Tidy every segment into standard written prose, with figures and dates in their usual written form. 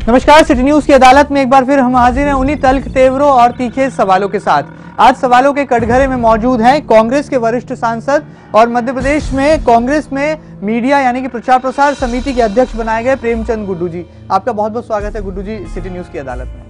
नमस्कार, city news की अदालत में एक बार फिर हम हाजिर हैं उन्हीं तल्ख तेवरों और तीखे सवालों के साथ। आज सवालों के कटघरे में मौजूद हैं कांग्रेस के वरिष्ठ सांसद और मध्य प्रदेश में कांग्रेस में मीडिया यानी कि प्रचार प्रसार समिति के अध्यक्ष बनाए गए प्रेमचंद गुड्डू जी। आपका बहुत बहुत स्वागत है गुड्डू जी सिटी न्यूज की अदालत में।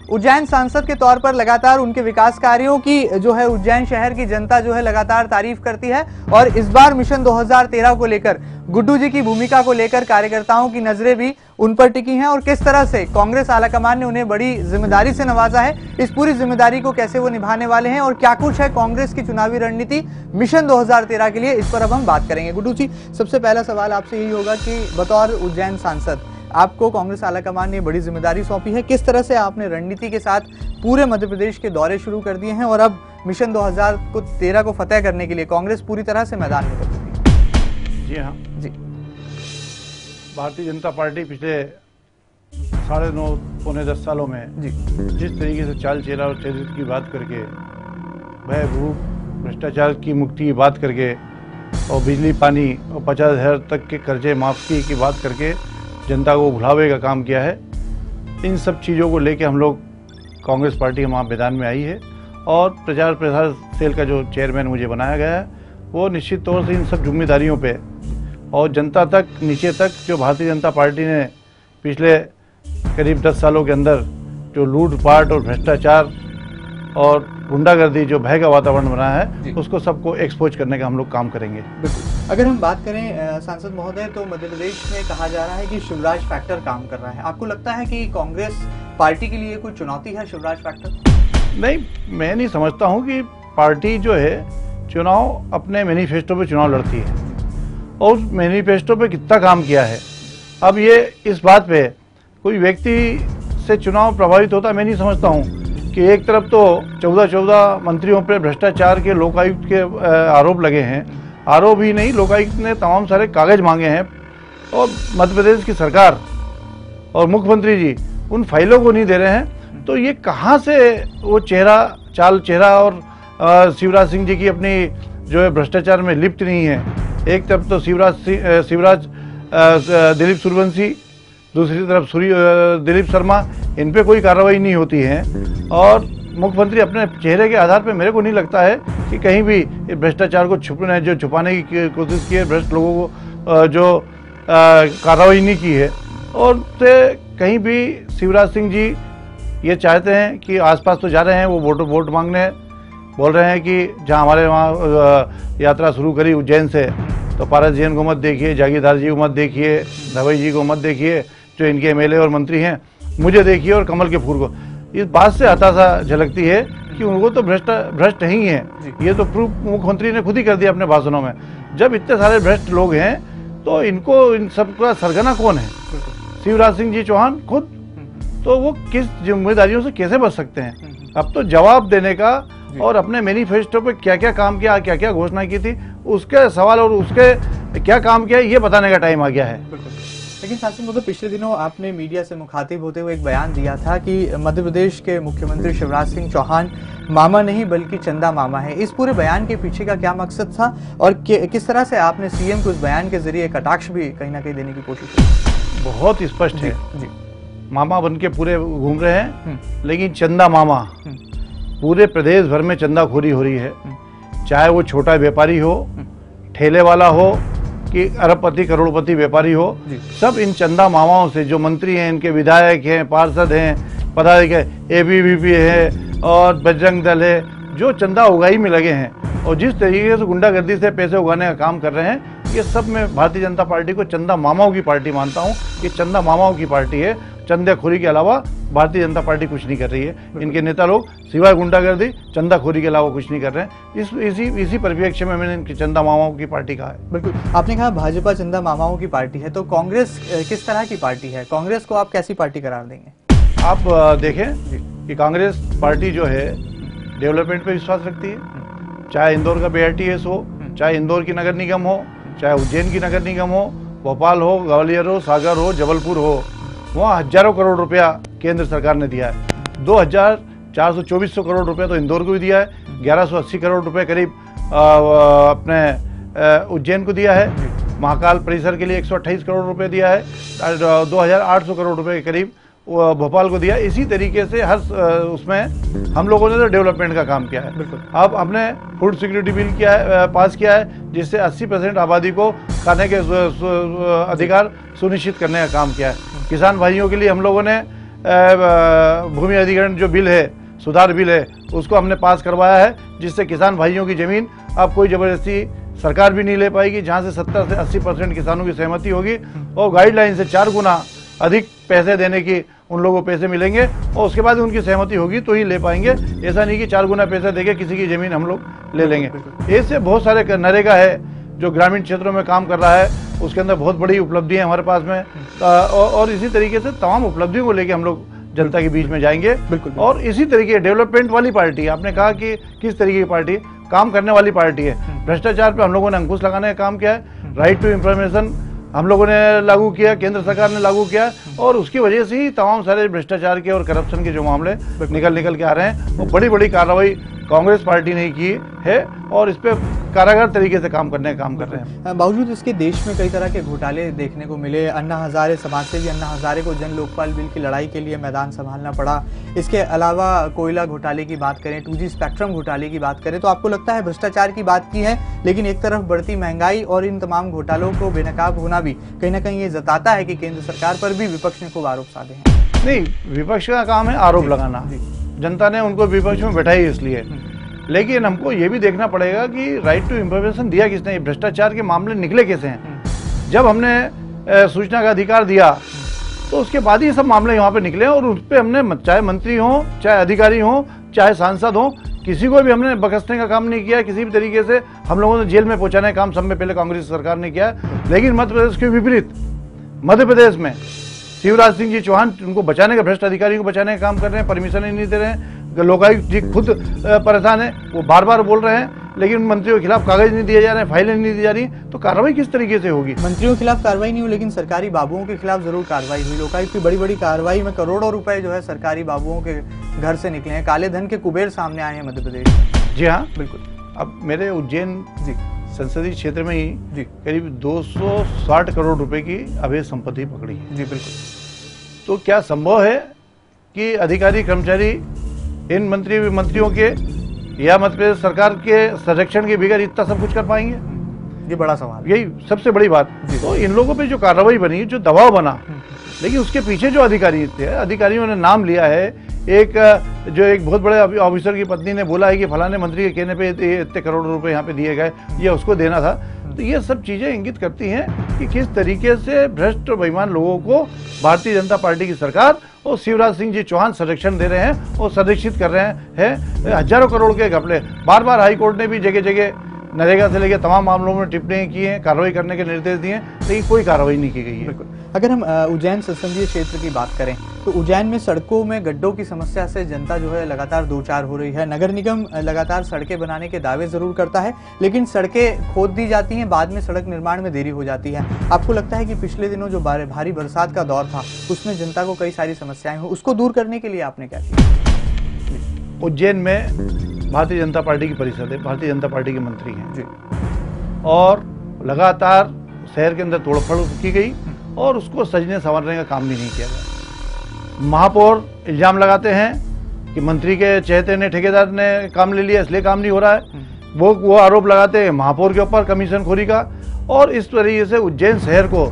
उज्जैन सांसद के तौर पर लगातार उनके विकास कार्यों की जो है उज्जैन शहर की जनता जो है लगातार तारीफ करती है और इस बार मिशन 2013 को लेकर गुड्डू जी की भूमिका को लेकर कार्यकर्ताओं की नजरें भी उन पर टिकी हैं और किस तरह से कांग्रेस आलाकमान ने उन्हें बड़ी जिम्मेदारी से नवाजा है, इस पूरी जिम्मेदारी को कैसे वो निभाने वाले हैं और क्या कुछ है कांग्रेस की चुनावी रणनीति मिशन 2013 के लिए, इस पर अब हम बात करेंगे। गुड्डू जी, सबसे पहला सवाल आपसे यही होगा कि बतौर उज्जैन सांसद आपको कांग्रेस आलाकमान ने बड़ी जिम्मेदारी सौंपी है, किस तरह से आपने रणनीति के साथ पूरे मध्य प्रदेश के दौरे शुरू कर दिए हैं और अब मिशन 2013 को फतेह करने के लिए कांग्रेस पूरी तरह से मैदान में उतर चुकी है? जी हाँ जी। भारतीय जनता पार्टी पिछले 9.5 पौने 10 सालों में जी जिस तरीके से चाल चेहरा और चरित्र की बात करके, भय भूख भ्रष्टाचार की मुक्ति की बात करके और बिजली पानी और 50,000 तक के कर्जे माफी की बात करके जनता को भुलावे का काम किया है। इन सब चीज़ों को लेके हम लोग कांग्रेस पार्टी वहाँ मैदान में आई है और प्रचार प्रसार सेल का जो चेयरमैन मुझे बनाया गया है वो निश्चित तौर से इन सब जिम्मेदारियों पे और जनता तक नीचे तक जो भारतीय जनता पार्टी ने पिछले करीब 10 सालों के अंदर जो लूटपाट और भ्रष्टाचार और गुंडागर्दी जो भय का वातावरण बनाया है उसको सबको एक्सपोज करने का हम लोग काम करेंगे। बिल्कुल। अगर हम बात करें सांसद महोदय, तो मध्य प्रदेश में कहा जा रहा है कि शिवराज फैक्टर काम कर रहा है। आपको लगता है कि कांग्रेस पार्टी के लिए कोई चुनौती है शिवराज फैक्टर? नहीं, मैं नहीं समझता हूँ कि पार्टी जो है चुनाव अपने मैनिफेस्टो पे चुनाव लड़ती है और उस मैनिफेस्टो पे कितना काम किया है। अब ये इस बात पे कोई व्यक्ति से चुनाव प्रभावित होता मैं नहीं समझता हूँ कि एक तरफ तो 14 मंत्रियों पर भ्रष्टाचार के लोकायुक्त के आरोप लगे हैं। आरोप ही नहीं, लोकायुक्त ने तमाम सारे कागज मांगे हैं और मध्य प्रदेश की सरकार और मुख्यमंत्री जी उन फाइलों को नहीं दे रहे हैं। तो ये कहाँ से वो चाल चेहरा और शिवराज सिंह जी की अपनी जो है भ्रष्टाचार में लिप्त नहीं है। एक तरफ तो शिवराज दिलीप सूर्यवंशी, दूसरी तरफ दिलीप शर्मा, इन पे कोई कार्रवाई नहीं होती है और मुख्यमंत्री अपने चेहरे के आधार पे मेरे को नहीं लगता है कि कहीं भी भ्रष्टाचार को छुपाने की कोशिश की है, भ्रष्ट लोगों को जो कार्रवाई नहीं की है। और कहीं भी शिवराज सिंह जी ये चाहते हैं कि आसपास तो जा रहे हैं, वो वोट मांगने बोल रहे हैं कि जहां हमारे वहाँ यात्रा शुरू करी उज्जैन से, तो पारस जैन को मत देखिए, जागीरदार जी को मत देखिए, धवई जी को मत देखिए जो इनके एमएलए और मंत्री हैं, मुझे देखिए और कमल के फूल को। इस बात से हताशा झलकती है कि उनको तो भ्रष्ट ही है। ये तो प्रूफ मुख्यमंत्री ने खुद ही कर दिया अपने भाषणों में। जब इतने सारे भ्रष्ट लोग हैं तो इनको इन सबका सरगना कौन है? शिवराज सिंह जी चौहान खुद। तो वो किस जिम्मेदारियों से कैसे बच सकते हैं? अब तो जवाब देने का और अपने मैनिफेस्टो पे क्या क्या काम किया, क्या क्या घोषणा की थी, उसके सवाल और उसके क्या काम किया ये बताने का टाइम आ गया है। लेकिन सांसद महोदय, पिछले दिनों आपने मीडिया से मुखातिब होते हुए एक बयान दिया था कि मध्य प्रदेश के मुख्यमंत्री शिवराज सिंह चौहान मामा नहीं बल्कि चंदा मामा है। इस पूरे बयान के पीछे का क्या मकसद था और किस तरह से आपने सीएम को उस बयान के जरिए कटाक्ष भी कहीं ना कहीं देने की कोशिश की? बहुत स्पष्ट है जी। मामा बन के पूरे घूम रहे हैं, लेकिन चंदा मामा पूरे प्रदेश भर में चंदाखोरी हो रही है। चाहे वो छोटा व्यापारी हो, ठेले वाला हो कि अरबपति करोड़पति व्यापारी हो, सब इन चंदा मामाओं से, जो मंत्री हैं, इनके विधायक हैं, पार्षद हैं, पदाधिकारी है, एबीवीपी है और बजरंग दल है, जो चंदा उगाई में लगे हैं और जिस तरीके से गुंडागर्दी से पैसे उगाने का काम कर रहे हैं, ये सब मैं भारतीय जनता पार्टी को चंदा मामाओं की पार्टी मानता हूँ। ये चंदा मामाओं की पार्टी है। चंदाखोरी के अलावा भारतीय जनता पार्टी कुछ नहीं कर रही है। इनके नेता लोग सिवाय गुंडागर्दी चंदाखोरी के अलावा कुछ नहीं कर रहे हैं। इसी परिप्रेक्ष्य में मैंने इनकी चंदा मामाओं की पार्टी कहा है। बिल्कुल। आपने कहा भाजपा चंदा मामाओं की पार्टी है, तो कांग्रेस किस तरह की पार्टी है? कांग्रेस को आप कैसी पार्टी करार देंगे? आप देखें कि कांग्रेस पार्टी जो है डेवलपमेंट पे विश्वास रखती है। चाहे इंदौर का BRTS हो, चाहे इंदौर की नगर निगम हो, चाहे उज्जैन की नगर निगम हो, भोपाल हो, ग्वालियर हो, सागर हो, जबलपुर हो, वहाँ हजारों करोड़ रुपया केंद्र सरकार ने दिया है। 2,424 करोड़ रुपया तो इंदौर को भी दिया है, 1,180 करोड़ रुपए करीब अपने उज्जैन को दिया है। महाकाल परिसर के लिए 128 करोड़ रुपए दिया है, 2800 करोड़ रुपए के करीब भोपाल को दिया। इसी तरीके से हर उसमें हम लोगों ने तो डेवलपमेंट का काम किया है। अब हमने फूड सिक्योरिटी बिल पास किया है, जिससे 80% आबादी को खाने के अधिकार सुनिश्चित करने का काम किया है। किसान भाइयों के लिए हम लोगों ने भूमि अधिग्रहण जो बिल है, सुधार बिल है, उसको हमने पास करवाया है, जिससे किसान भाइयों की जमीन अब कोई जबरदस्ती सरकार भी नहीं ले पाएगी। जहां से 70 से 80% किसानों की सहमति होगी और गाइडलाइन से 4 गुना अधिक पैसे देने की उन लोगों को पैसे मिलेंगे और उसके बाद उनकी सहमति होगी तो ही ले पाएंगे। ऐसा नहीं कि 4 गुना पैसे देके किसी की जमीन हम लोग ले लेंगे। ऐसे बहुत सारे नरेगा है जो ग्रामीण क्षेत्रों में काम कर रहा है, उसके अंदर बहुत बड़ी उपलब्धि है हमारे पास में। और इसी तरीके से तमाम उपलब्धियों को लेके हम लोग जनता के बीच में जाएंगे। और इसी तरीके डेवलपमेंट वाली पार्टी, आपने कहा कि किस तरीके की पार्टी, काम करने वाली पार्टी है। भ्रष्टाचार पे हम लोगों ने अंकुश लगाने का काम किया है। राइट टू इंफॉर्मेशन हम लोगों ने लागू किया, केंद्र सरकार ने लागू किया और उसकी वजह से ही तमाम सारे भ्रष्टाचार के और करप्शन के जो मामले निकल के आ रहे हैं, वो बड़ी बड़ी कार्रवाई कांग्रेस पार्टी ने की है और इस पे कारागार तरीके से काम करने का काम कर रहे हैं। बावजूद इसके देश में कई तरह के घोटाले देखने को मिले। अन्ना हजारे, समाजसेवी अन्ना हजारे को जन लोकपाल बिल की लड़ाई के लिए मैदान संभालना पड़ा। इसके अलावा कोयला घोटाले की बात करें, 2G स्पेक्ट्रम घोटाले की बात करें, तो आपको लगता है भ्रष्टाचार की बात की है, लेकिन एक तरफ बढ़ती महंगाई और इन तमाम घोटालों को बेनकाब होना भी कहीं ना कहीं ये जताता है कि केंद्र सरकार पर भी विपक्ष ने खूब आरोप साधे हैं। नहीं, विपक्ष का काम है आरोप लगाना। जनता ने उनको विपक्ष में बैठाई इसलिए, लेकिन हमको ये भी देखना पड़ेगा कि राइट टू इंफॉर्मेशन दिया किसने, भ्रष्टाचार के मामले निकले कैसे हैं। जब हमने सूचना का अधिकार दिया तो उसके बाद ही सब मामले यहाँ पे निकले और उस पर हमने चाहे मंत्री हो, चाहे अधिकारी हो, चाहे सांसद हो, किसी को भी हमने बकसने का काम नहीं किया। किसी भी तरीके से हम लोगों ने जेल में पहुंचाने का काम सब में पहले कांग्रेस सरकार ने किया। लेकिन मध्य प्रदेश के विपरीत मध्य प्रदेश में शिवराज सिंह जी चौहान उनको बचाने का, भ्रष्ट अधिकारियों को बचाने का काम कर रहे हैं, परमिशन ही नहीं दे रहे हैं। लोकायुक्त जी खुद परेशान है, वो बार बार बोल रहे हैं, लेकिन मंत्रियों के खिलाफ कागज नहीं दिए जा रहे हैं, फाइलें नहीं दी जा रही, तो कार्रवाई किस तरीके से होगी। मंत्रियों के खिलाफ कार्रवाई नहीं हुई, लेकिन सरकारी बाबुओं के खिलाफ जरूर कार्रवाई हुई। लोकायुक्त की बड़ी बड़ी कार्रवाई में करोड़ों रुपए जो है सरकारी बाबुओं के घर से निकले हैं। काले धन के कुबेर सामने आए हैं मध्य प्रदेश में। जी हाँ, बिल्कुल। अब मेरे उज्जैन संसदीय क्षेत्र में ही करीब 260 करोड़ रुपए की अवैध संपत्ति पकड़ी है। जी बिल्कुल। तो क्या संभव है कि अधिकारी कर्मचारी इन मंत्रियों के या मध्य प्रदेश सरकार के संरक्षण के बगैर इतना सब कुछ कर पाएंगे? ये बड़ा सवाल, यही सबसे बड़ी बात। तो इन लोगों पे जो कार्रवाई बनी, जो दबाव बना, लेकिन उसके पीछे जो अधिकारी थे, अधिकारियों ने नाम लिया है। एक बहुत बड़े ऑफिसर की पत्नी ने बोला है कि फलाने मंत्री के कहने पे इतने करोड़ रुपए यहाँ पे दिए गए, ये उसको देना था। तो ये सब चीजें इंगित करती हैं कि किस तरीके से भ्रष्ट और बेईमान लोगों को भारतीय जनता पार्टी की सरकार और शिवराज सिंह जी चौहान संरक्षण दे रहे हैं और संरक्षित कर रहे हैं। हजारों करोड़ के घपले, बार बार हाईकोर्ट ने भी जगह जगह नरेगा से लेकर तमाम मामलों में टिप्पणी की हैं, कार्रवाई करने के निर्देश दिए, लेकिन कोई कार्रवाई नहीं की गई है। बिल्कुल। अगर हम उज्जैन संसदीय क्षेत्र की बात करें तो उज्जैन में सड़कों में गड्ढों की समस्या से जनता जो है लगातार दो चार हो रही है। नगर निगम लगातार सड़कें बनाने के दावे जरूर करता है, लेकिन सड़कें खोद दी जाती हैं, बाद में सड़क निर्माण में देरी हो जाती है। आपको लगता है कि पिछले दिनों जो भारी बरसात का दौर था उसमें जनता को कई सारी समस्याएं हुई, उसको दूर करने के लिए आपने क्या किया? उज्जैन में भारतीय जनता पार्टी की परिषद है, भारतीय जनता पार्टी के मंत्री हैं जी, और लगातार शहर के अंदर तोड़फोड़ की गई और उसको सजने संवारने का काम भी नहीं किया गया। महापौर इल्जाम लगाते हैं कि मंत्री के चहेते ने, ठेकेदार ने काम ले लिया इसलिए काम नहीं हो रहा है। वो आरोप लगाते हैं महापौर के ऊपर कमीशन खोरी का। और इस तरीके से उज्जैन शहर को,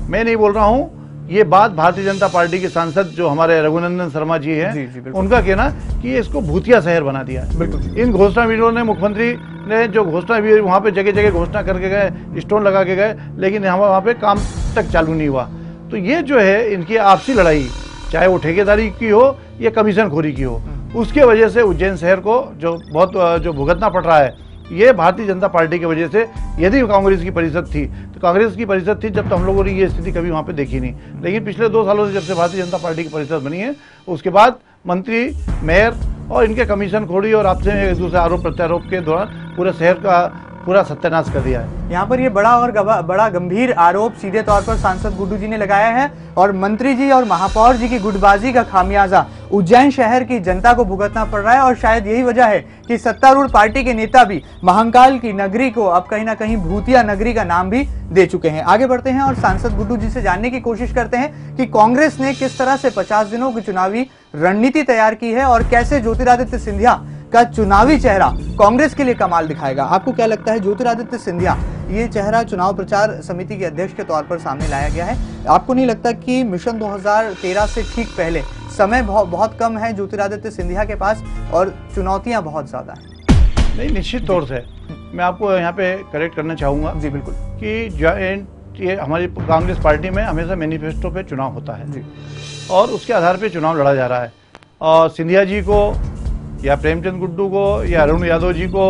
मैं नहीं बोल रहा हूँ, ये बात भारतीय जनता पार्टी के सांसद जो हमारे रघुनंदन शर्मा जी हैं, उनका कहना कि ये इसको भूतिया शहर बना दिया। बिल्कुल। इन घोषणा वीरों ने, मुख्यमंत्री ने जो घोषणा वीर वहाँ पे जगह जगह घोषणा करके गए, स्टोन लगा के गए, लेकिन वहाँ पे काम तक चालू नहीं हुआ। तो ये जो है इनकी आपसी लड़ाई, चाहे वो ठेकेदारी की हो या कमीशन खोरी की हो, उसके वजह से उज्जैन शहर को जो भुगतना पड़ रहा है, ये भारतीय जनता पार्टी की वजह से। यदि कांग्रेस की परिषद थी तो कांग्रेस की परिषद थी जब तो हम लोगों ने ये स्थिति कभी वहाँ पे देखी नहीं। लेकिन पिछले 2 सालों से जब से भारतीय जनता पार्टी की परिषद बनी है, उसके बाद मंत्री, मेयर और इनके कमीशन खोरी और आपसे एक दूसरे आरोप प्रत्यारोप के दौरान पूरे शहर का पूरा सत्यानाश कर दिया है। यहाँ पर ये बड़ा गंभीर आरोप सीधे तौर पर सांसद गुड्डू जी ने लगाया है और मंत्री जी और महापौर जी की गुटबाजी का खामियाजा उज्जैन शहर की जनता को भुगतना पड़ रहा है। और शायद यही वजह है कि सत्तारूढ़ पार्टी के नेता भी महाकाल की नगरी को अब कहीं ना कहीं भूतिया नगरी का नाम भी दे चुके हैं। आगे बढ़ते हैं और सांसद गुड्डू जी से जानने की कोशिश करते हैं कि कांग्रेस ने किस तरह से 50 दिनों की चुनावी रणनीति तैयार की है और कैसे ज्योतिरादित्य सिंधिया का चुनावी चेहरा कांग्रेस के लिए कमाल दिखाएगा। आपको क्या लगता है, ज्योतिरादित्य सिंधिया ये चेहरा चुनाव प्रचार समिति के अध्यक्ष के तौर पर सामने लाया गया है, आपको नहीं लगता कि मिशन 2013 से ठीक पहले समय बहुत कम है ज्योतिरादित्य सिंधिया के पास और चुनौतियां बहुत ज्यादा हैं? नहीं, निश्चित तौर से मैं आपको यहाँ पे करेक्ट करना चाहूँगा जी बिल्कुल कि ये हमारी कांग्रेस पार्टी में हमेशा मैनिफेस्टो पे चुनाव होता है जी। और उसके आधार पे चुनाव लड़ा जा रहा है। और सिंधिया जी को या प्रेमचंद गुड्डू को या अरुण यादव जी को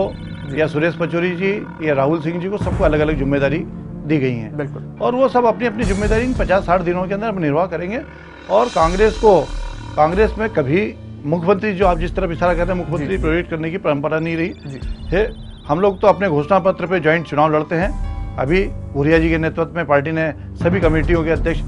या सुरेश पचौरी जी या राहुल सिंह जी को सबको अलग अलग जिम्मेदारी दी गई है बिल्कुल। और वो सब अपनी अपनी जिम्मेदारी इन 50-60 दिनों के अंदर निर्वाह करेंगे। और कांग्रेस में कभी मुख्यमंत्री, जो आप जिस तरफ इशारा कर रहे हैं, मुख्यमंत्री प्रोजेक्ट करने की परंपरा नहीं रही है। हम लोग तो अपने घोषणा पत्र पे ज्वाइंट चुनाव लड़ते हैं। अभी भूरिया जी के नेतृत्व में पार्टी ने सभी कमेटियों के अध्यक्ष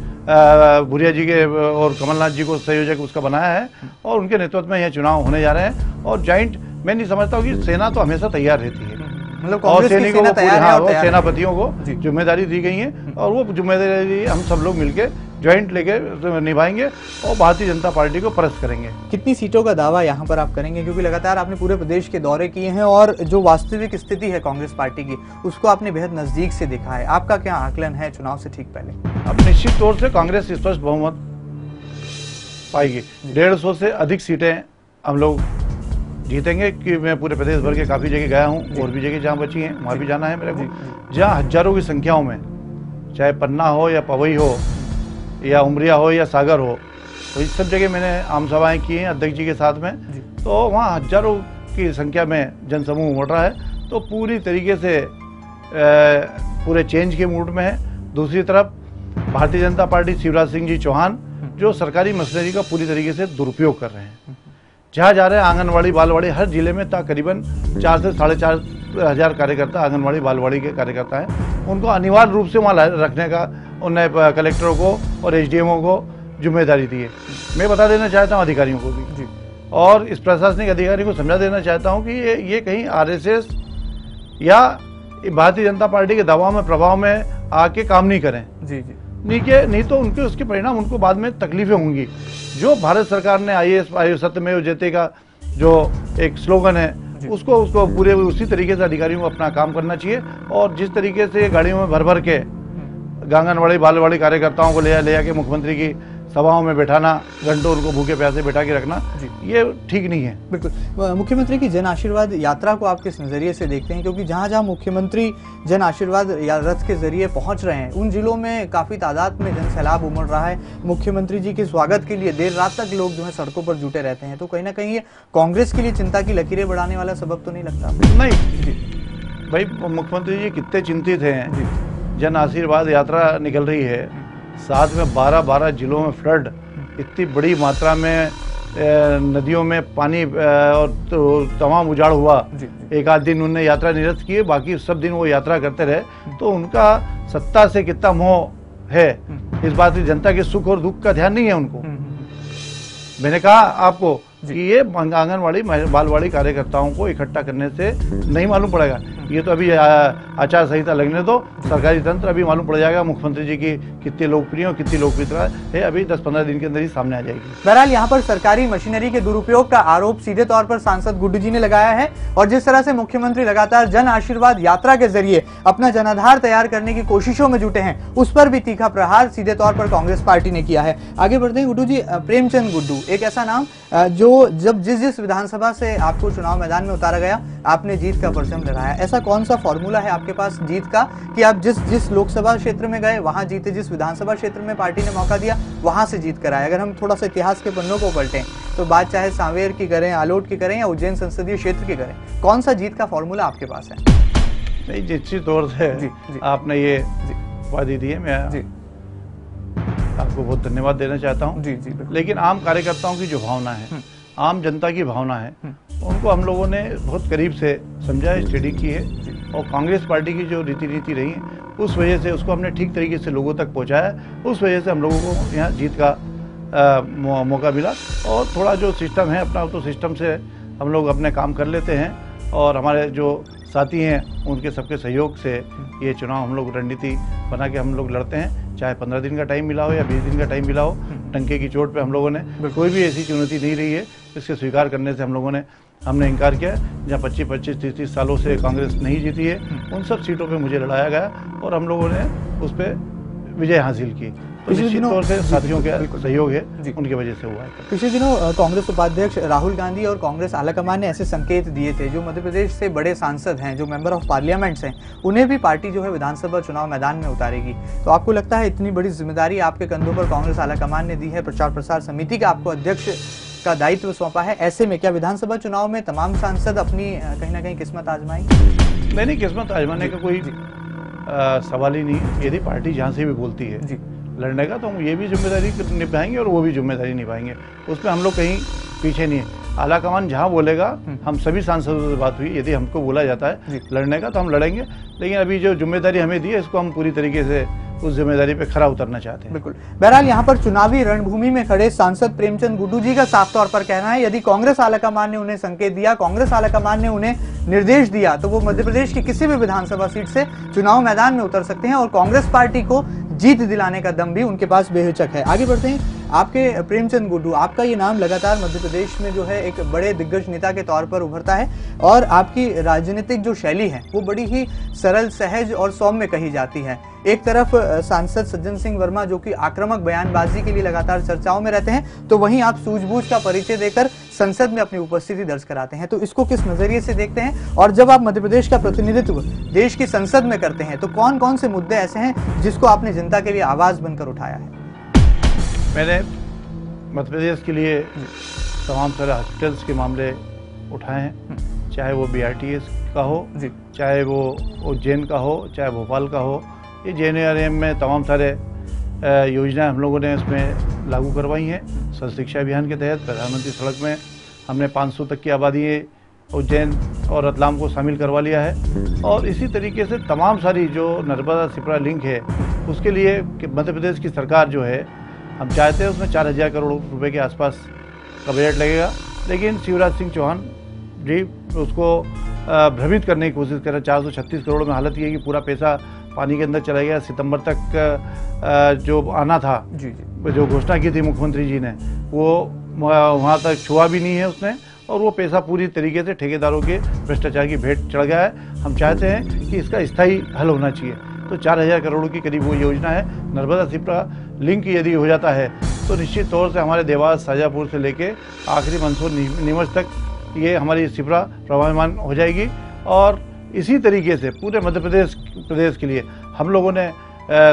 भूरिया जी के और कमलनाथ जी को संयोजक उसका बनाया है और उनके नेतृत्व में यह चुनाव होने जा रहे हैं। और ज्वाइंट, मैं नहीं समझता हूँ कि सेना तो हमेशा तैयार रहती है, मतलब और सैनिकों को सेनापतियों को जी। जिम्मेदारी दी गई है और वो जिम्मेदारी हम सब लोग मिलकर ज्वाइंट लेके निभाएंगे और भारतीय जनता पार्टी को परस्त करेंगे। कितनी सीटों का दावा यहाँ पर आप करेंगे, क्योंकि लगातार आपने पूरे प्रदेश के दौरे किए हैं और जो वास्तविक स्थिति है कांग्रेस पार्टी की उसको आपने बेहद नजदीक से देखा है, आपका क्या आकलन है चुनाव से ठीक पहले? अब निश्चित तौर से कांग्रेस स्पष्ट बहुमत पाएगी। 150 से अधिक सीटें हम लोग जीतेंगे कि मैं पूरे प्रदेश भर के काफ़ी जगह गया हूँ और भी जगह जहाँ बची हैं वहाँ भी जाना है मेरे को, जहाँ हजारों की संख्याओं में, चाहे पन्ना हो या पवई हो या उमरिया हो या सागर हो, तो इस सब जगह मैंने आम सभाएं की हैं अध्यक्ष जी के साथ में। तो वहाँ हजारों की संख्या में जनसमूह उमड़ रहा है, तो पूरी तरीके से पूरे चेंज के मूड में है। दूसरी तरफ भारतीय जनता पार्टी शिवराज सिंह जी चौहान जो सरकारी मशीनरी का पूरी तरीके से दुरुपयोग कर रहे हैं, जहाँ जा रहे हैं आंगनवाड़ी बालवाड़ी हर जिले में तकरीबन 4 से 4.5 हजार कार्यकर्ता आंगनवाड़ी बालवाड़ी के कार्यकर्ता हैं, उनको अनिवार्य रूप से वहाँ रखने का उन्हें कलेक्टरों को और एसडीएमओ को जिम्मेदारी दी है। मैं बता देना चाहता हूँ अधिकारियों को भी और इस प्रशासनिक अधिकारी को समझा देना चाहता हूँ कि ये कहीं आरएसएस या भारतीय जनता पार्टी के दबाव में प्रभाव में आके काम नहीं करें। जी नहीं तो उनके उसके परिणाम उनको बाद में तकलीफें होंगी। जो भारत सरकार ने आईएएस सत्यमेव जयते का जो एक स्लोगन है उसको पूरे उसी तरीके से अधिकारियों को अपना काम करना चाहिए। और जिस तरीके से गाड़ियों में भर भर के आंगनवाड़ी बालवाड़ी कार्यकर्ताओं को ले जाके मुख्यमंत्री की सभाओं में बैठाना, घंटों उनको भूखे प्यासे बैठा के रखना, ये ठीक नहीं है। बिल्कुल। मुख्यमंत्री की जन आशीर्वाद यात्रा को आप किस नजरिए से देखते हैं, क्योंकि जहां जहां मुख्यमंत्री जन आशीर्वाद रथ के जरिए पहुंच रहे हैं उन जिलों में काफी तादाद में जन सैलाब उमड़ रहा है। मुख्यमंत्री जी के स्वागत के लिए देर रात तक लोग जो है सड़कों पर जुटे रहते हैं, तो कहीं ना कहीं ये कांग्रेस के लिए चिंता की लकीरें बढ़ाने वाला सबब तो नहीं लगता? नहीं भाई, मुख्यमंत्री जी कितने चिंतित हैं। जन आशीर्वाद यात्रा निकल रही है, साथ में 12 जिलों में फ्लड, इतनी बड़ी मात्रा में नदियों में पानी और तो तमाम उजाड़ हुआ। एक आध दिन उन्होंने यात्रा निरस्त की, बाकी सब दिन वो यात्रा करते रहे। तो उनका सत्ता से कितना मोह है, इस बात की जनता के सुख और दुख का ध्यान नहीं है उनको। मैंने कहा आपको कि ये आंगनवाड़ी बालवाड़ी कार्यकर्ताओं को इकट्ठा करने से नहीं मालूम पड़ेगा। ये तो अभी आचार संहिता लगने दो, सरकारी तंत्र अभी मालूम पड़ जाएगा मुख्यमंत्री जी की कितनी लोकप्रिय और कितनी लोकप्रियता है, अभी 10-15 दिन के अंदर ही सामने आ जाएगी। बहरहाल यहाँ पर सरकारी मशीनरी के दुरुपयोग का आरोप सीधे तौर पर सांसद गुड्डू जी ने लगाया है और जिस तरह से मुख्यमंत्री लगातार जन आशीर्वाद यात्रा के जरिए अपना जनाधार तैयार करने की कोशिशों में जुटे हैं, उस पर भी तीखा प्रहार सीधे तौर पर कांग्रेस पार्टी ने किया है। आगे बढ़ते हैं गुड्डू जी, प्रेमचंद गुड्डू एक ऐसा नाम जो जब जिस विधानसभा से आपको चुनाव मैदान में उतारा गया आपने जीत का परचम लगाया। ऐसा कौन सा फॉर्मूला है आपके पास जीत का कि आप जिस लोकसभा क्षेत्र में गए वहां जीते, जिस विधानसभा क्षेत्र में पार्टी ने मौका दिया वहां से जीत कर आए? अगर हम थोड़ा सा इतिहास के पन्नों को पलटें तो बात चाहे सांवेर की करें, आलोट की करें या उज्जैन संसदीय क्षेत्र की करें, कौन सा जीत का फॉर्मूला आपके पास है? नहीं, निश्चित तौर से आपने ये वादी दी है, मैं आपको बहुत धन्यवाद देना चाहता हूँ। लेकिन आम कार्यकर्ताओं की जो भावना है, आम जनता की भावना है, उनको हम लोगों ने बहुत करीब से समझा, स्टडी की है और कांग्रेस पार्टी की जो रीति नीति रही है उस वजह से उसको हमने ठीक तरीके से लोगों तक पहुंचाया, उस वजह से हम लोगों को यहाँ जीत का मौका मिला। और थोड़ा जो सिस्टम है अपना, तो सिस्टम से हम लोग अपने काम कर लेते हैं और हमारे जो साथी हैं उनके सबके सहयोग से ये चुनाव हम लोग रणनीति बना के हम लोग लड़ते हैं, चाहे 15 दिन का टाइम मिला हो या 20 दिन का टाइम मिला हो। टंके की चोट पे हम लोगों ने कोई भी ऐसी चुनौती नहीं रही है, इसके स्वीकार करने से हमने इनकार किया। जहाँ 25-25, 30-30 सालों से कांग्रेस नहीं जीती है, उन सब सीटों पे मुझे लड़ाया गया और हम लोगों ने उस पर विजय हासिल की। तो निश्चित तौर से साथियों का सहयोग है, उनकी वजह से हुआ है। पिछले दिनों कांग्रेस उपाध्यक्ष राहुल गांधी और कांग्रेस आलाकमान ने ऐसे संकेत दिए थे, जो मध्य प्रदेश से बड़े सांसद हैं, जो मेंबर ऑफ पार्लियामेंट्स हैं, उन्हें भी पार्टी जो है विधानसभा चुनाव मैदान में उतारेगी। तो आपको लगता है इतनी बड़ी जिम्मेदारी आपके कंधों पर कांग्रेस आलाकमान ने दी है, प्रचार प्रसार समिति का आपको अध्यक्ष का दायित्व सौंपा है, ऐसे में क्या विधानसभा चुनाव में तमाम सांसद अपनी कहीं ना कहीं किस्मत आजमाएंगे? नहीं, किस्मत आजमाने का कोई सवाल ही नहीं। यदि पार्टी जहाँ से भी बोलती है लड़ने का, तो हम ये भी जिम्मेदारी निभाएंगे और वो भी जिम्मेदारी निभाएंगे, उसमें हम लोग कहीं पीछे नहीं है। आलाकमान जहाँ बोलेगा, हम सभी सांसदों से बात हुई, यदि हमको बोला जाता है लड़ने का तो हम लड़ेंगे, लेकिन अभी जो जिम्मेदारी हमें दी है इसको हम पूरी तरीके से उस जिम्मेदारी पे खरा उतरना चाहते हैं। बिल्कुल। बहरहाल यहाँ पर चुनावी रणभूमि में खड़े सांसद प्रेमचंद गुड्डू जी का साफ तौर पर कहना है, यदि कांग्रेस आलाकमान ने उन्हें संकेत दिया, कांग्रेस आलाकमान ने उन्हें निर्देश दिया, तो वो मध्य प्रदेश की किसी भी विधानसभा सीट से चुनाव मैदान में उतर सकते हैं और कांग्रेस पार्टी को जीत दिलाने का दम भी उनके पास बेहिचक है। आगे बढ़ते हैं। आपके प्रेमचंद गुड्डू, आपका ये नाम लगातार मध्य प्रदेश में जो है एक बड़े दिग्गज नेता के तौर पर उभरता है और आपकी राजनीतिक जो शैली है वो बड़ी ही सरल, सहज और सौम्य कही जाती है। एक तरफ सांसद सज्जन सिंह वर्मा जो कि आक्रामक बयानबाजी के लिए लगातार चर्चाओं में रहते हैं, तो वहीं आप सूझबूझ का परिचय देकर संसद में अपनी उपस्थिति दर्ज कराते हैं। तो इसको किस नजरिए से देखते हैं? और जब आप मध्य प्रदेश का प्रतिनिधित्व देश की संसद में करते हैं, तो कौन कौन से मुद्दे ऐसे हैं जिसको आपने जनता के लिए आवाज बनकर उठाया है? मैंने मध्य प्रदेश के लिए तमाम सारे हॉस्पिटल्स के मामले उठाए हैं, चाहे वो BRTS का हो, चाहे वो उज्जैन का हो, चाहे भोपाल का हो। ये JNRM में तमाम सारे योजनाएं हम लोगों ने इसमें लागू करवाई हैं। सर्व शिक्षा अभियान के तहत प्रधानमंत्री सड़क में हमने 500 तक की आबादी उज्जैन और रतलाम को शामिल करवा लिया है। और इसी तरीके से तमाम सारी जो नर्मदा शिप्रा लिंक है, उसके लिए मध्य प्रदेश की सरकार जो है, हम चाहते हैं उसमें 4000 करोड़ रुपए के आसपास का बजट लगेगा, लेकिन शिवराज सिंह चौहान जी उसको भ्रमित करने की कोशिश कर रहे हैं। 436 करोड़ में हालत ये कि पूरा पैसा पानी के अंदर चला गया। सितंबर तक जो आना था, जो घोषणा की थी मुख्यमंत्री जी ने, वो वहाँ तक छुआ भी नहीं है उसने, और वो पैसा पूरी तरीके से ठेकेदारों के भ्रष्टाचार की भेंट चढ़ गया है। हम चाहते हैं कि इसका स्थायी हल होना चाहिए। तो 4000 करोड़ की करीब वो योजना है। नर्मदा शिप्रा लिंक यदि हो जाता है तो निश्चित तौर से हमारे देवास, शाजापुर से लेके आखिरी मंदसौर, नीमच तक ये हमारी शिप्रा प्रभावमान हो जाएगी। और इसी तरीके से पूरे मध्य प्रदेश के लिए हम लोगों ने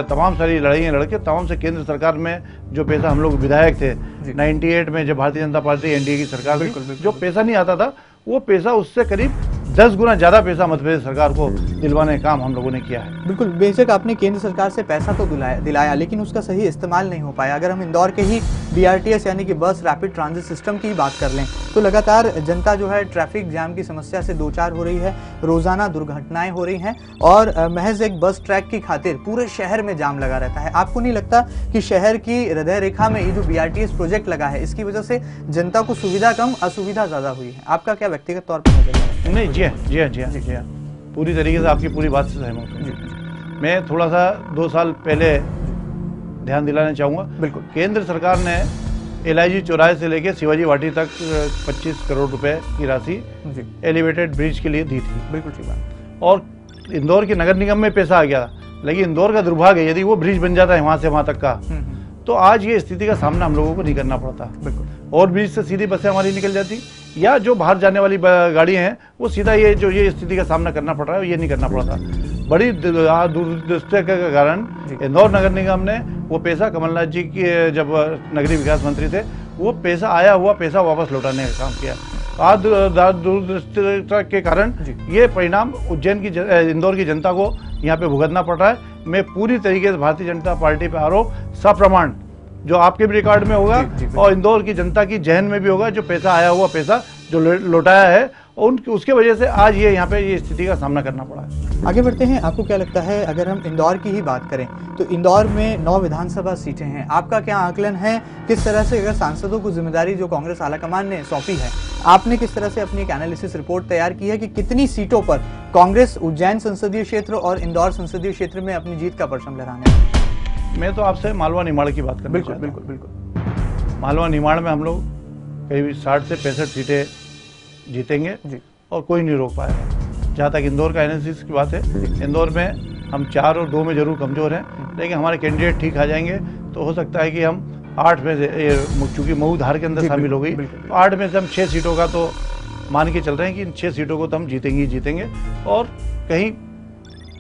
तमाम सारी लड़ाइयाँ लड़के तमाम से केंद्र सरकार में जो पैसा, हम लोग विधायक थे 98 में जब भारतीय जनता पार्टी NDA की सरकार थी, जो पैसा नहीं आता था वो पैसा उससे करीब 10 गुना ज्यादा पैसा मध्य प्रदेश सरकार को दिलवाने का काम हम लोगों ने किया है। बिल्कुल, बेशक आपने केंद्र सरकार से पैसा तो दिलाया, लेकिन उसका सही इस्तेमाल नहीं हो पाया। अगर हम इंदौर के ही BRTS यानी कि बस रैपिड ट्रांजिट सिस्टम की बात कर लें, तो लगातार जनता जो है ट्रैफिक जाम की समस्या से दो चार हो रही है, रोजाना दुर्घटनाएं हो रही हैं और महज एक बस ट्रैक की खातिर पूरे शहर में जाम लगा रहता है। आपको नहीं लगता कि शहर की हृदय रेखा में ये जो BRTS प्रोजेक्ट लगा है, इसकी वजह से जनता को सुविधा कम, असुविधा ज्यादा हुई है? आपका क्या व्यक्तिगत तौर पर नजरिया है? नहीं, जी हाँ, पूरी तरीके से आपकी पूरी बात से सहमत हूँ। मैं थोड़ा सा 2 साल पहले ध्यान दिलाना चाहूँगा। बिल्कुल, केंद्र सरकार ने LIG चौराहे से लेकर शिवाजी वाटी तक 25 करोड़ रुपए की राशि एलिवेटेड ब्रिज के लिए दी थी। बिल्कुल ठीक बात। और इंदौर के नगर निगम में पैसा आ गया, लेकिन इंदौर का दुर्भाग्य, यदि वो ब्रिज बन जाता है वहाँ से वहाँ तक का, तो आज ये स्थिति का सामना हम लोगों को नहीं करना पड़ता। बिल्कुल, और ब्रिज से सीधी बसें हमारी निकल जाती, या जो बाहर जाने वाली गाड़ियां हैं वो सीधा ये स्थिति का सामना करना पड़ रहा है, ये नहीं करना पड़ता। बड़ी दूरदृष्टि के कारण इंदौर नगर निगम ने वो पैसा, कमलनाथ जी की जब नगरीय विकास मंत्री थे, वो पैसा, आया हुआ पैसा वापस लौटाने का काम किया। आज दूरदृष्टि के कारण ये परिणाम इंदौर की जनता को यहाँ पे भुगतना पड़ रहा है। मैं पूरी तरीके से भारतीय जनता पार्टी पे आरोप सप्रमाण, जो आपके भी रिकॉर्ड में होगा और इंदौर की जनता की जहन में भी होगा, जो पैसा आया हुआ पैसा जो लौटाया है और उसके वजह से आज ये यहाँ पे ये स्थिति का सामना करना पड़ा है। आगे बढ़ते हैं, आपको क्या लगता है, अगर हम इंदौर की ही बात करें तो इंदौर में 9 विधानसभा सीटें हैं, आपका क्या आकलन है, किस तरह से अगर सांसदों को जिम्मेदारी जो कांग्रेस आलाकमान ने सौंपी है, आपने किस तरह से अपनी एक एनालिसिस रिपोर्ट तैयार की है कि कितनी सीटों पर कांग्रेस उज्जैन संसदीय क्षेत्र और इंदौर संसदीय क्षेत्र में अपनी जीत का परचम लहराने है? मैं तो आपसे मालवा निमाड़ की बात करना चाहता हूं। बिल्कुल बिल्कुल। मालवा निमाड़ में हम लोग करीब 60 से 65 सीटें जीतेंगे जी। और कोई नहीं रोक पाएगा। जहाँ तक इंदौर का एनालिसिस की बात है, इंदौर में हम 4 और 2 में जरूर कमज़ोर हैं, लेकिन हमारे कैंडिडेट ठीक आ जाएंगे तो हो सकता है कि हम 8 में से, चूँकि मऊ धार के अंदर शामिल हो गई, तो 8 में से हम 6 सीटों का तो मान के चल रहे हैं कि इन 6 सीटों को तो हम जीतेंगे ही जीतेंगे। और कहीं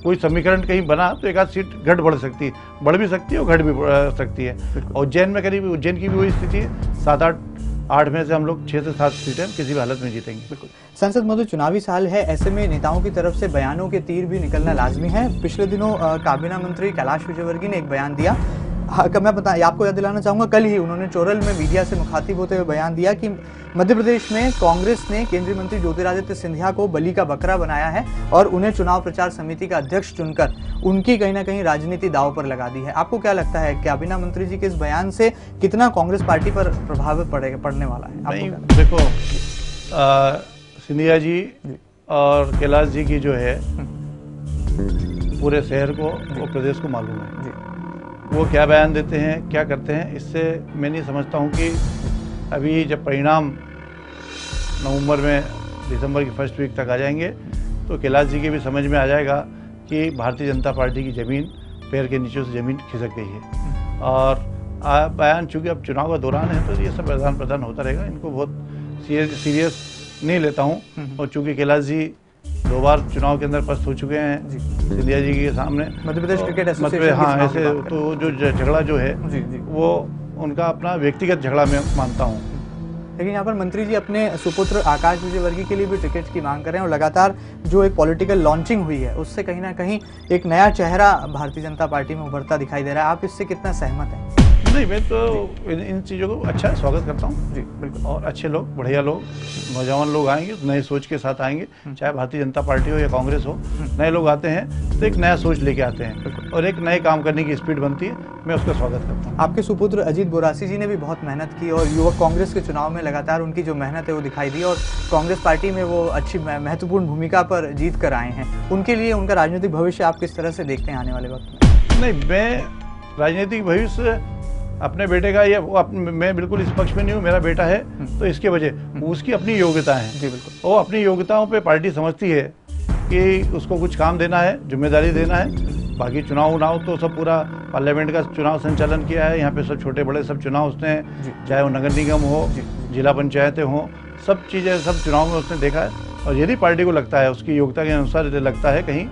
कोई समीकरण कहीं बना तो एक आध सीट घट बढ़ सकती है, बढ़ भी सकती है और घट भी सकती है। और उज्जैन में करीब उज्जैन की भी वही स्थिति है, 7-8 में से हम लोग 6 से 7 सीटें किसी भी हालत में जीतेंगे। बिल्कुल। संसद महोदय, चुनावी साल है, ऐसे में नेताओं की तरफ से बयानों के तीर भी निकलना लाजमी है। पिछले दिनों काबीना मंत्री कैलाश विजयवर्गीय ने एक बयान दिया, मैं आपको याद दिलाना चाहूंगा, कल ही उन्होंने चोरल में मीडिया से मुखातिब होते हुए बयान दिया कि मध्य प्रदेश में कांग्रेस ने केंद्रीय मंत्री ज्योतिरादित्य सिंधिया को बलि का बकरा बनाया है और उन्हें चुनाव प्रचार समिति का अध्यक्ष चुनकर उनकी कहीं ना कहीं राजनीति दांव पर लगा दी है। आपको क्या लगता है, काबीना मंत्री जी के इस बयान से कितना कांग्रेस पार्टी पर प्रभाव पड़ने वाला है? देखो, सिंधिया जी और कैलाश जी की जो है पूरे शहर को और प्रदेश को मालूम है वो क्या बयान देते हैं, क्या करते हैं। इससे मैं नहीं समझता हूँ कि अभी जब परिणाम नवंबर में दिसंबर की फर्स्ट वीक तक आ जाएंगे तो कैलाश जी के भी समझ में आ जाएगा कि भारतीय जनता पार्टी की ज़मीन पैर के नीचे से ज़मीन खिसक गई है। और बयान चूँकि अब चुनाव का दौरान है तो ये सब आदान प्रदान होता रहेगा, इनको बहुत सीरियस नहीं लेता हूँ। और चूँकि कैलाश जी 2 बार चुनाव के अंदर पस्त हो चुके हैं सिंधिया जी के सामने, मध्य प्रदेश क्रिकेट एसोसिएशन, हाँ, ऐसे तो जो झगड़ा जो है वो उनका अपना व्यक्तिगत झगड़ा मैं मानता हूँ। लेकिन यहाँ पर मंत्री जी अपने सुपुत्र आकाश विजयवर्गीय के लिए भी टिकट की मांग कर रहे हैं और लगातार जो एक पॉलिटिकल लॉन्चिंग हुई है उससे कहीं ना कहीं एक नया चेहरा भारतीय जनता पार्टी में उभरता दिखाई दे रहा है। आप इससे कितना सहमत हैं? नहीं, मैं तो इन चीज़ों को अच्छा स्वागत करता हूँ। जी बिल्कुल। और अच्छे लोग, बढ़िया लोग, नौजवान लोग आएंगे, नए सोच के साथ आएंगे, चाहे भारतीय जनता पार्टी हो या कांग्रेस हो, नए लोग आते हैं तो एक नया सोच लेके आते हैं और एक नए काम करने की स्पीड बनती है, मैं उसका स्वागत करता हूँ। आपके सुपुत्र अजीत बोरासी जी ने भी बहुत मेहनत की और युवक कांग्रेस के चुनाव में लगातार उनकी जो मेहनत है वो दिखाई दी और कांग्रेस पार्टी में वो अच्छी महत्वपूर्ण भूमिका पर जीत कर आए हैं। उनके लिए उनका राजनीतिक भविष्य आप किस तरह से देखते हैं आने वाले वक्त में? नहीं, मैं राजनीतिक भविष्य अपने बेटे का, ये मैं बिल्कुल इस पक्ष में नहीं हूँ, मेरा बेटा है तो इसके वजह उसकी अपनी योग्यता है। जी बिल्कुल। वो अपनी योग्यताओं पे पार्टी समझती है कि उसको कुछ काम देना है, जिम्मेदारी देना है। बाकी चुनाव तो सब पूरा पार्लियामेंट का चुनाव संचालन किया है, यहाँ पे सब छोटे बड़े सब चुनाव उसने, चाहे वो नगर निगम हो, जिला पंचायतें हों, सब चीज़ें सब चुनाव में उसने देखा है। और यदि पार्टी को लगता है, उसकी योग्यता के अनुसार लगता है कहीं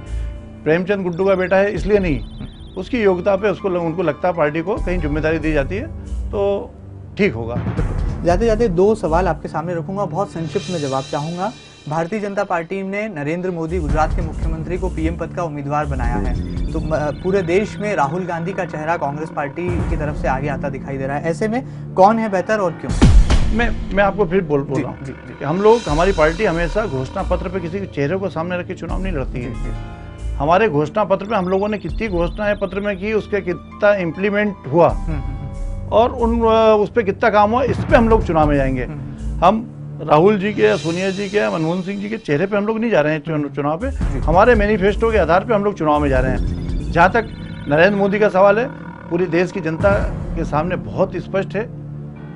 प्रेमचंद गुड्डू का बेटा है इसलिए नहीं, उसकी योग्यता पे उनको लगता है पार्टी को कहीं जिम्मेदारी दी जाती है तो ठीक होगा। जाते जाते 2 सवाल आपके सामने रखूंगा, बहुत संक्षिप्त में जवाब चाहूंगा। भारतीय जनता पार्टी ने नरेंद्र मोदी गुजरात के मुख्यमंत्री को पीएम पद का उम्मीदवार बनाया है, तो पूरे देश में राहुल गांधी का चेहरा कांग्रेस पार्टी की तरफ से आगे आता दिखाई दे रहा है। ऐसे में कौन है बेहतर और क्यों? मैं आपको फिर बोल रहा हूँ, हम लोग, हमारी पार्टी हमेशा घोषणा पत्र पे किसी के चेहरे को सामने रख के चुनाव नहीं लड़ती है। हमारे घोषणा पत्र में हम लोगों ने कितनी घोषणाएं पत्र में की, उसके कितना इम्प्लीमेंट हुआ और उस पर कितना काम हुआ, इस पे हम लोग चुनाव में जाएंगे। हम राहुल जी के, सोनिया जी के, मनमोहन सिंह जी के चेहरे पे हम लोग नहीं जा रहे हैं चुनाव पे, हमारे मैनिफेस्टो के आधार पे हम लोग चुनाव में जा रहे हैं। जहाँ तक नरेंद्र मोदी का सवाल है, पूरी देश की जनता के सामने बहुत स्पष्ट है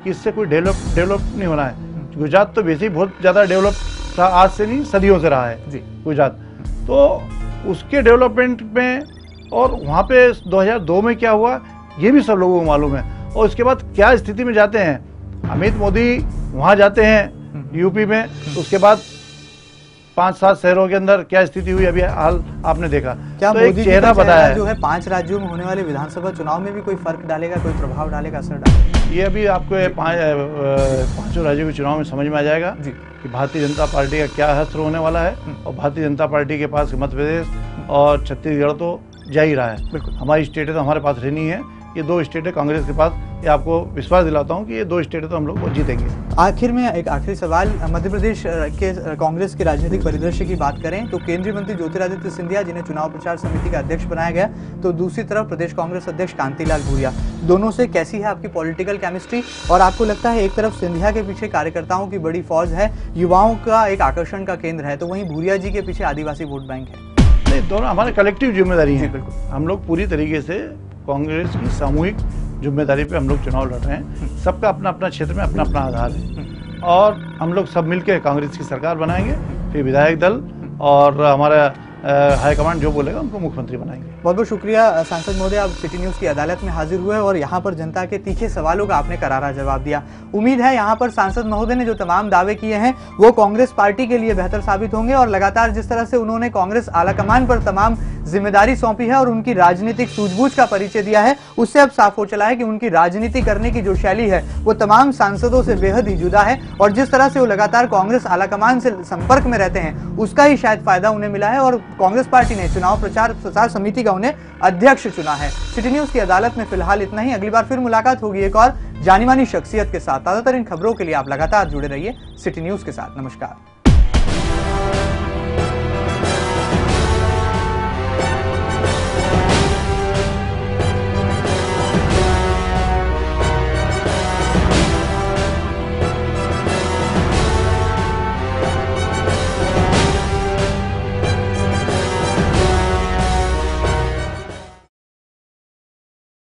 कि इससे कोई डेवलप नहीं होना है। गुजरात तो वैसे ही बहुत ज़्यादा डेवलप था, आज से नहीं सदियों से रहा है गुजरात, तो उसके डेवलपमेंट में और वहाँ पे 2002 में क्या हुआ ये भी सब लोगों को मालूम है। और उसके बाद क्या स्थिति में जाते हैं, अमित मोदी वहाँ जाते हैं यूपी में, उसके बाद 5-7 शहरों के अंदर क्या स्थिति हुई अभी हाल आपने देखा। क्या तो मोदी एक चेहरा बताया जो है 5 राज्यों में होने वाले विधानसभा चुनाव में भी कोई फर्क डालेगा, कोई प्रभाव डालेगा, असर डालेगा? ये अभी आपको 5 राज्यों के चुनाव में समझ में आ जाएगा कि भारतीय जनता पार्टी का क्या हस्त्र होने वाला है। और भारतीय जनता पार्टी के पास मध्य प्रदेश और छत्तीसगढ़ तो जा ही रहा है, बिल्कुल हमारी स्टेट है तो हमारे पास रहनी है, ये 2 स्टेट है कांग्रेस के पास, ये आपको विश्वास दिलाता हूँ कि ये 2 स्टेट तो हम लोग जीतेंगे। आखिर में एक आखिरी सवाल, मध्य प्रदेश के कांग्रेस के राजनीतिक परिदृश्य की बात करें तो केंद्रीय मंत्री ज्योतिरादित्य सिंधिया जिन्हें चुनाव प्रचार समिति का अध्यक्ष बनाया गया, तो दूसरी तरफ प्रदेश कांग्रेस अध्यक्ष कांतिलाल भूरिया, दोनों से कैसी है आपकी पॉलिटिकल केमिस्ट्री? और आपको लगता है एक तरफ सिंधिया के पीछे कार्यकर्ताओं की बड़ी फौज है, युवाओं का एक आकर्षण का केंद्र है, तो वहीं भूरिया जी के पीछे आदिवासी वोट बैंक है? नहीं, दोनों हमारे कलेक्टिव जिम्मेदारी है। हम लोग पूरी तरीके से कांग्रेस की सामूहिक जिम्मेदारी पे हम लोग चुनाव लड़ रहे हैं। सबका अपना अपना क्षेत्र में अपना अपना आधार है और हम लोग सब मिलकर कांग्रेस की सरकार बनाएंगे, फिर विधायक दल और हमारा हाईकमांड जो बोलेगा उनको मुख्यमंत्री बनाएंगे। बहुत बहुत शुक्रिया सांसद महोदय, आप सिटी न्यूज़ की अदालत में हाजिर हुए और यहाँ पर जनता के तीखे सवालों का आपने करारा जवाब दिया। उम्मीद है यहाँ पर सांसद महोदय ने जो तमाम दावे किए हैं वो कांग्रेस पार्टी के लिए बेहतर साबित होंगे और लगातार जिस तरह से उन्होंने कांग्रेस आलाकमान पर तमाम जिम्मेदारी सौंपी है और उनकी राजनीतिक सूझबूझ का परिचय दिया है, उससे अब साफ हो चला है कि उनकी राजनीति करने की जो शैली है वो तमाम सांसदों से बेहद ही जुदा है और जिस तरह से वो लगातार कांग्रेस आलाकमान से संपर्क में रहते हैं उसका ही शायद फायदा उन्हें मिला है और कांग्रेस पार्टी ने चुनाव प्रचार समिति का उन्हें अध्यक्ष चुना है। सिटी न्यूज़ की अदालत में फिलहाल इतना ही। अगली बार फिर मुलाकात होगी एक और जानी मानी शख्सियत के साथ। ताज़ा तरीन खबरों के लिए आप लगातार जुड़े रहिए सिटी न्यूज़ के साथ। नमस्कार।